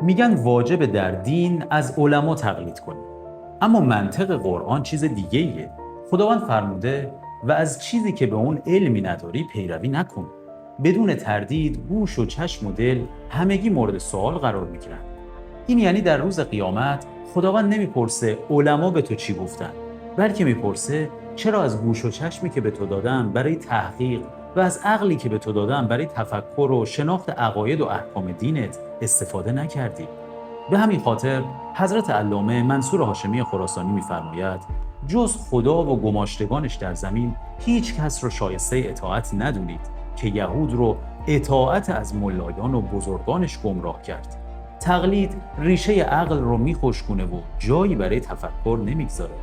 میگن واجب در دین از علما تقلید کنیم. اما منطق قرآن چیز دیگه ایه. خداوند فرموده و از چیزی که به اون علمی نداری پیروی نکن. بدون تردید گوش و چشم و دل همگی مورد سوال قرار میگیرن. این یعنی در روز قیامت خداوند نمیپرسه علما به تو چی گفتن، بلکه میپرسه چرا از گوش و چشمی که به تو دادن برای تحقیق و از عقلی که به تو دادن برای تفکر و شناخت عقاید و احکام دینت استفاده نکردی. به همین خاطر حضرت علامه منصور هاشمی خراسانی می‌فرماید جز خدا و گماشتگانش در زمین هیچ کس رو شایسته اطاعت ندونید که یهود رو اطاعت از ملایان و بزرگانش گمراه کرد. تقلید ریشه عقل رو میخشکونه و جایی برای تفکر نمیگذاره.